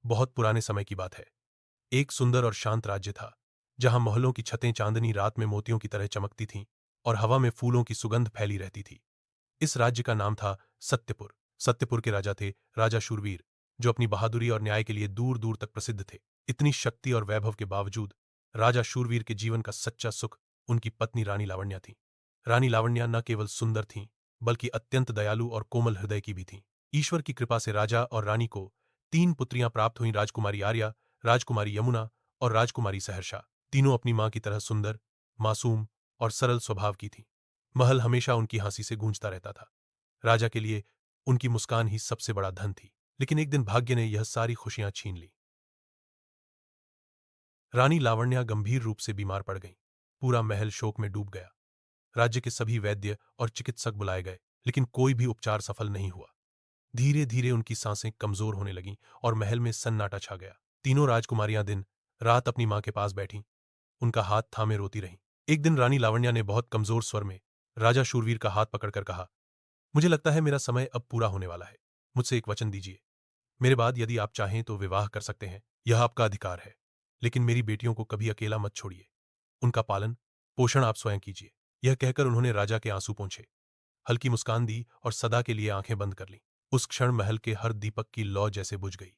बहुत पुराने समय की बात है। एक सुंदर और शांत राज्य था, जहां महलों की छतें चांदनी रात में मोतियों की तरह चमकती थीं और हवा में फूलों की सुगंध फैली रहती थी। इस राज्य का नाम था सत्यपुर। सत्यपुर के राजा थे राजा शूरवीर, जो अपनी बहादुरी और न्याय के लिए दूर दूर तक प्रसिद्ध थे। इतनी शक्ति और वैभव के बावजूद राजा शूरवीर के जीवन का सच्चा सुख उनकी पत्नी रानी लावण्या थी। रानी लावण्या न केवल सुंदर थीं, बल्कि अत्यंत दयालु और कोमल हृदय की भी थीं। ईश्वर की कृपा से राजा और रानी को 3 पुत्रियां प्राप्त हुईं, राजकुमारी आर्या, राजकुमारी यमुना और राजकुमारी सहर्षा। तीनों अपनी मां की तरह सुंदर, मासूम और सरल स्वभाव की थीं। महल हमेशा उनकी हंसी से गूंजता रहता था। राजा के लिए उनकी मुस्कान ही सबसे बड़ा धन थी। लेकिन एक दिन भाग्य ने यह सारी खुशियां छीन ली। रानी लावण्या गंभीर रूप से बीमार पड़ गईं। पूरा महल शोक में डूब गया। राज्य के सभी वैद्य और चिकित्सक बुलाए गए, लेकिन कोई भी उपचार सफल नहीं हुआ। धीरे धीरे उनकी सांसें कमजोर होने लगीं और महल में सन्नाटा छा गया। तीनों राजकुमारियां दिन रात अपनी मां के पास बैठीं, उनका हाथ थामे रोती रहीं। एक दिन रानी लावण्या ने बहुत कमजोर स्वर में राजा शूरवीर का हाथ पकड़कर कहा, मुझे लगता है मेरा समय अब पूरा होने वाला है। मुझसे एक वचन दीजिए। मेरे बाद यदि आप चाहें तो विवाह कर सकते हैं, यह आपका अधिकार है। लेकिन मेरी बेटियों को कभी अकेला मत छोड़िए। उनका पालन पोषण आप स्वयं कीजिए। यह कहकर उन्होंने राजा के आंसू पोंछे, हल्की मुस्कान दी और सदा के लिए आंखें बंद कर लीं। उस क्षण महल के हर दीपक की लौ जैसे बुझ गई।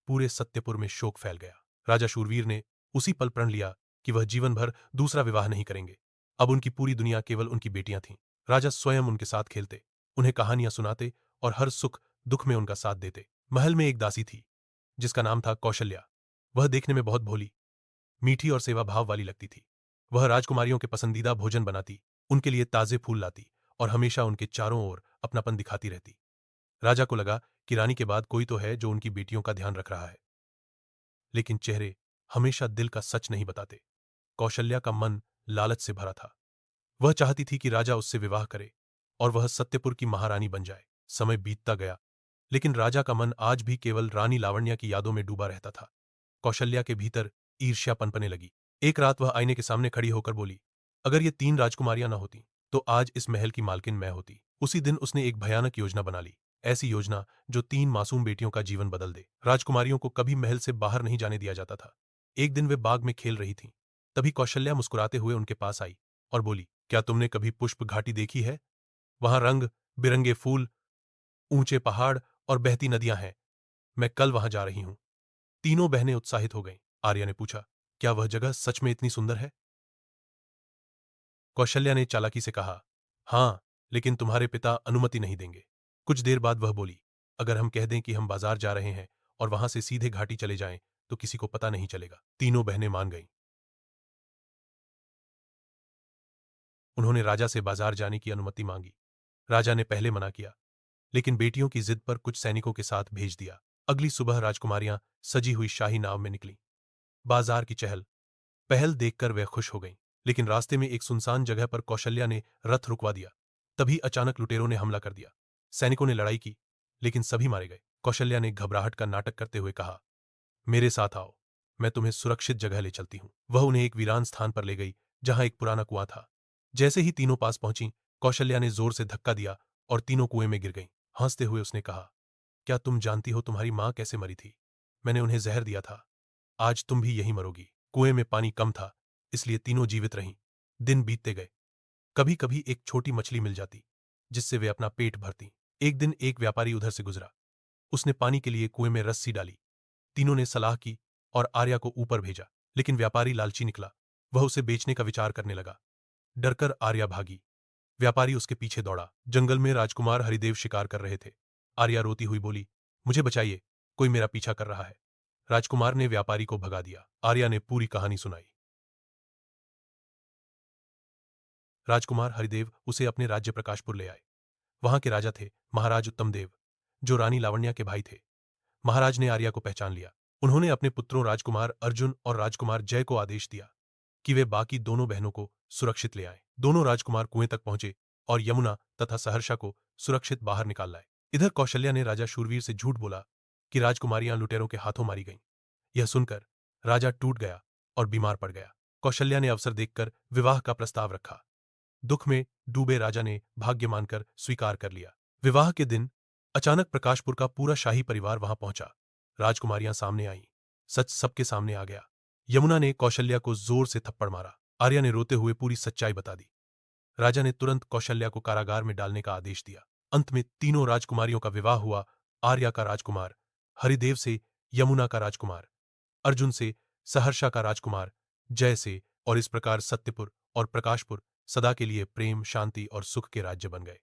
पूरे सत्यपुर में शोक फैल गया। राजा शूरवीर ने उसी पल प्रण लिया कि वह जीवन भर दूसरा विवाह नहीं करेंगे। अब उनकी पूरी दुनिया केवल उनकी बेटियां थीं। राजा स्वयं उनके साथ खेलते, उन्हें कहानियां सुनाते और हर सुख दुख में उनका साथ देते। महल में एक दासी थी, जिसका नाम था कौशल्या। वह देखने में बहुत भोली, मीठी और सेवा भाव वाली लगती थी। वह राजकुमारियों के पसंदीदा भोजन बनाती, उनके लिए ताजे फूल लाती और हमेशा उनके चारों ओर अपनापन दिखाती रहती। राजा को लगा कि रानी के बाद कोई तो है जो उनकी बेटियों का ध्यान रख रहा है। लेकिन चेहरे हमेशा दिल का सच नहीं बताते। कौशल्या का मन लालच से भरा था। वह चाहती थी कि राजा उससे विवाह करे और वह सत्यपुर की महारानी बन जाए। समय बीतता गया, लेकिन राजा का मन आज भी केवल रानी लावण्या की यादों में डूबा रहता था। कौशल्या के भीतर ईर्ष्या पनपने लगी। एक रात वह आईने के सामने खड़ी होकर बोली, अगर ये 3 राजकुमारियां न होती तो आज इस महल की मालकिन मैं होती। उसी दिन उसने एक भयानक योजना बना ली, ऐसी योजना जो 3 मासूम बेटियों का जीवन बदल दे। राजकुमारियों को कभी महल से बाहर नहीं जाने दिया जाता था। एक दिन वे बाग में खेल रही थीं। तभी कौशल्या मुस्कुराते हुए उनके पास आई और बोली, क्या तुमने कभी पुष्प घाटी देखी है? वहां रंग बिरंगे फूल, ऊंचे पहाड़ और बहती नदियां हैं। मैं कल वहां जा रही हूं। तीनों बहनें उत्साहित हो गईं। आर्या ने पूछा, क्या वह जगह सच में इतनी सुंदर है? कौशल्या ने चालाकी से कहा, हां, लेकिन तुम्हारे पिता अनुमति नहीं देंगे। कुछ देर बाद वह बोली, अगर हम कह दें कि हम बाजार जा रहे हैं और वहां से सीधे घाटी चले जाएं तो किसी को पता नहीं चलेगा। तीनों बहनें मान गईं। उन्होंने राजा से बाजार जाने की अनुमति मांगी। राजा ने पहले मना किया, लेकिन बेटियों की जिद पर कुछ सैनिकों के साथ भेज दिया। अगली सुबह राजकुमारियां सजी हुई शाही नाव में निकलीं। बाजार की चहल पहल देखकर वह खुश हो गईं, लेकिन रास्ते में एक सुनसान जगह पर कौशल्या ने रथ रुकवा दिया। तभी अचानक लुटेरों ने हमला कर दिया। सैनिकों ने लड़ाई की, लेकिन सभी मारे गए। कौशल्या ने घबराहट का नाटक करते हुए कहा, मेरे साथ आओ, मैं तुम्हें सुरक्षित जगह ले चलती हूं। वह उन्हें एक वीरान स्थान पर ले गई, जहां एक पुराना कुआं था। जैसे ही तीनों पास पहुंची, कौशल्या ने जोर से धक्का दिया और तीनों कुएं में गिर गईं। हंसते हुए उसने कहा, क्या तुम जानती हो तुम्हारी मां कैसे मरी थी? मैंने उन्हें जहर दिया था। आज तुम भी यहीं मरोगी। कुएं में पानी कम था, इसलिए तीनों जीवित रहीं। दिन बीतते गए। कभी कभी एक छोटी मछली मिल जाती, जिससे वे अपना पेट भरती। एक दिन एक व्यापारी उधर से गुजरा। उसने पानी के लिए कुएं में रस्सी डाली। तीनों ने सलाह की और आर्या को ऊपर भेजा, लेकिन व्यापारी लालची निकला। वह उसे बेचने का विचार करने लगा। डरकर आर्या भागी। व्यापारी उसके पीछे दौड़ा। जंगल में राजकुमार हरिदेव शिकार कर रहे थे। आर्या रोती हुई बोली, मुझे बचाइए, कोई मेरा पीछा कर रहा है। राजकुमार ने व्यापारी को भगा दिया। आर्या ने पूरी कहानी सुनाई। राजकुमार हरिदेव उसे अपने राज्य प्रकाशपुर ले आए। वहां के राजा थे महाराज उत्तमदेव, जो रानी लावण्या के भाई थे। महाराज ने आर्या को पहचान लिया। उन्होंने अपने पुत्रों राजकुमार अर्जुन और राजकुमार जय को आदेश दिया कि वे बाकी दोनों बहनों को सुरक्षित ले आए। दोनों राजकुमार कुएं तक पहुंचे और यमुना तथा सहर्षा को सुरक्षित बाहर निकाल लाए। इधर कौशल्या ने राजा शूरवीर से झूठ बोला कि राजकुमारियां लुटेरों के हाथों मारी गईं। यह सुनकर राजा टूट गया और बीमार पड़ गया। कौशल्या ने अवसर देखकर विवाह का प्रस्ताव रखा। दुख में डूबे राजा ने भाग्य मानकर स्वीकार कर लिया। विवाह के दिन अचानक प्रकाशपुर का पूरा शाही परिवार वहां पहुंचा। राजकुमारियां सामने आईं। सच सबके सामने आ गया। यमुना ने कौशल्या को जोर से थप्पड़ मारा। आर्या ने रोते हुए पूरी सच्चाई बता दी। राजा ने तुरंत कौशल्या को कारागार में डालने का आदेश दिया। अंत में तीनों राजकुमारियों का विवाह हुआ। आर्या का राजकुमार, हरिदेव से यमुना का राजकुमार, अर्जुन से सहर्षा का राजकुमार जय से, और इस प्रकार सत्यपुर और प्रकाशपुर सदा के लिए प्रेम, शांति और सुख के राज्य बन गए।